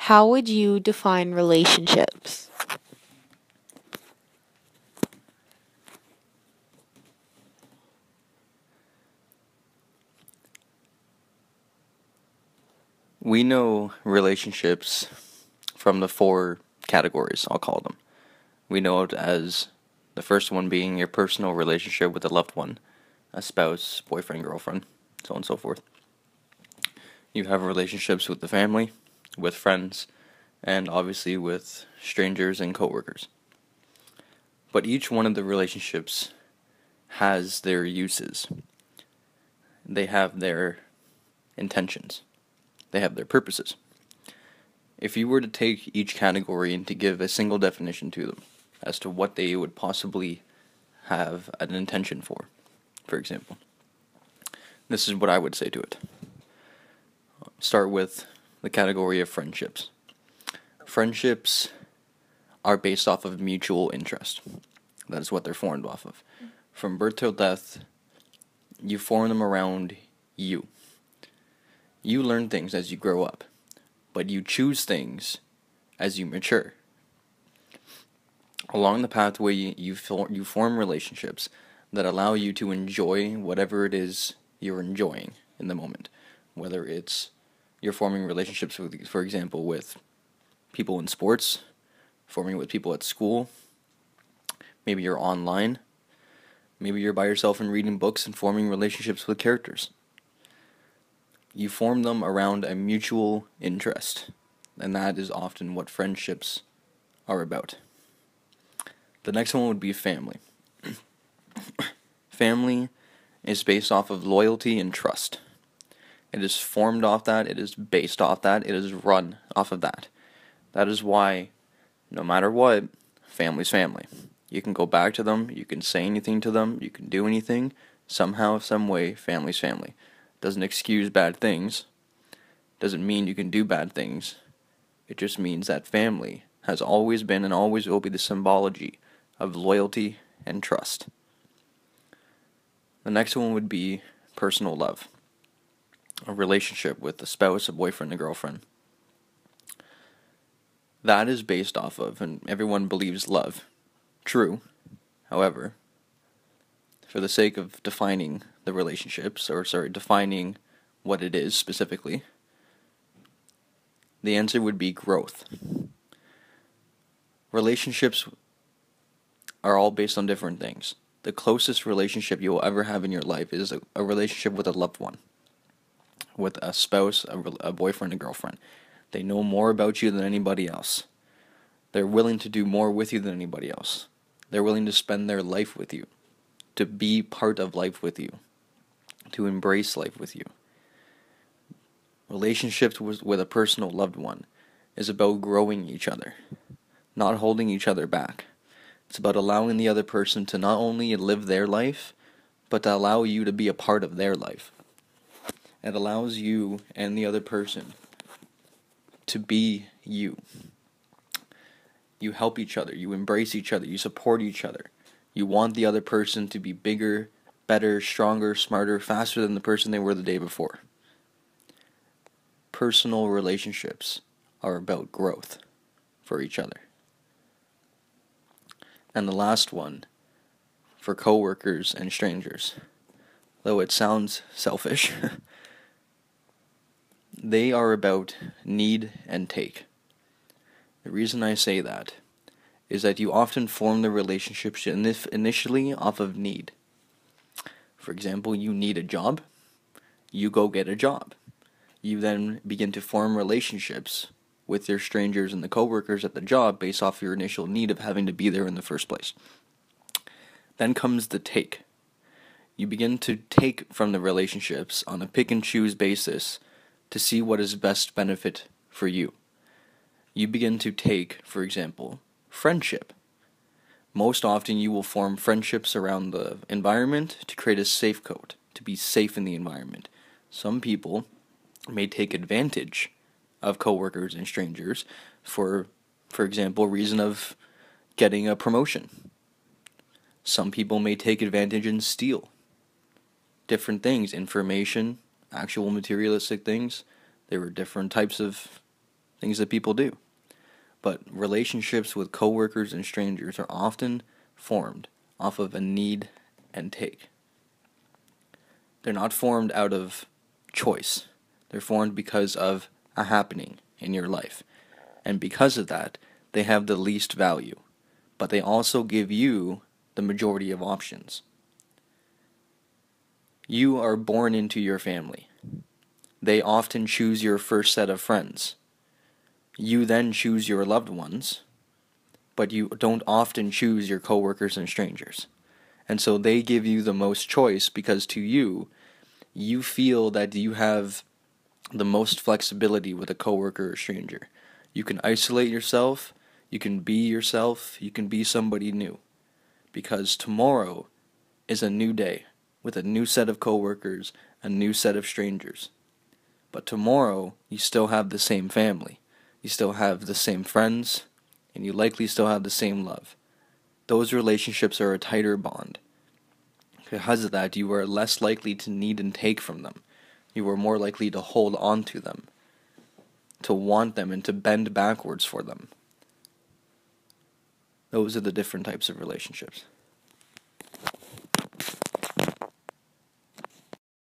How would you define relationships? We know relationships from the four categories, I'll call them. We know it as the first one being your personal relationship with a loved one, a spouse, boyfriend, girlfriend, so on and so forth. You have relationships with the family, with friends, and obviously with strangers and coworkers. But each one of the relationships has their uses. They have their intentions. They have their purposes. If you were to take each category and to give a single definition to them as to what they would possibly have an intention for example, this is what I would say to it. Start with the category of friendships. Friendships are based off of mutual interest. That is what they're formed off of. From birth till death, you form them around you. You learn things as you grow up, but you choose things as you mature. Along the pathway, you form relationships that allow you to enjoy whatever it is you're enjoying in the moment. Whether it's you're forming relationships with, for example, with people in sports, forming with people at school, maybe you're online, maybe you're by yourself and reading books and forming relationships with characters. You form them around a mutual interest, and that is often what friendships are about. The next one would be family. Family is based off of loyalty and trust. It is formed off that, it is based off that, it is run off of that. That is why, no matter what, family's family. You can go back to them, you can say anything to them, you can do anything, somehow, some way, family's family. Doesn't excuse bad things, doesn't mean you can do bad things. It just means that family has always been and always will be the symbology of loyalty and trust. The next one would be personal love. A relationship with a spouse, a boyfriend, a girlfriend. That is based off of, and everyone believes love. True. However, for the sake of defining the relationships, defining what it is specifically, the answer would be growth. Relationships are all based on different things. The closest relationship you will ever have in your life is a relationship with a loved one, with a spouse, a boyfriend, a girlfriend. They know more about you than anybody else. They're willing to do more with you than anybody else. They're willing to spend their life with you, to be part of life with you, to embrace life with you. Relationships with a personal loved one is about growing each other, not holding each other back. It's about allowing the other person to not only live their life, but to allow you to be a part of their life. It allows you and the other person to be you. You help each other, you embrace each other, you support each other. You want the other person to be bigger, better, stronger, smarter, faster than the person they were the day before. Personal relationships are about growth for each other. And the last one, for coworkers and strangers, though it sounds selfish, they are about need and take. The reason I say that is that you often form the relationships initially off of need. For example, you need a job, you go get a job. You then begin to form relationships with your strangers and the coworkers at the job based off your initial need of having to be there in the first place. Then comes the take. You begin to take from the relationships on a pick and choose basis to see what is best benefit for you. You begin to take, for example, friendship. Most often you will form friendships around the environment to create a safe code, to be safe in the environment. Some people may take advantage of coworkers and strangers for example, reason of getting a promotion. Some people may take advantage and steal different things, information, actual materialistic things. There were different types of things that people do. But relationships with coworkers and strangers are often formed off of a need and take. They're not formed out of choice. They're formed because of a happening in your life. And because of that, they have the least value. But they also give you the majority of options. You are born into your family. They often choose your first set of friends. You then choose your loved ones, but you don't often choose your coworkers and strangers. And so they give you the most choice because to you, you feel that you have the most flexibility with a coworker or stranger. You can isolate yourself, you can be yourself, you can be somebody new. Because tomorrow is a new day with a new set of coworkers, a new set of strangers. But tomorrow, you still have the same family. You still have the same friends, and you likely still have the same love. Those relationships are a tighter bond. Because of that, you are less likely to need and take from them. You are more likely to hold on to them, to want them, and to bend backwards for them. Those are the different types of relationships.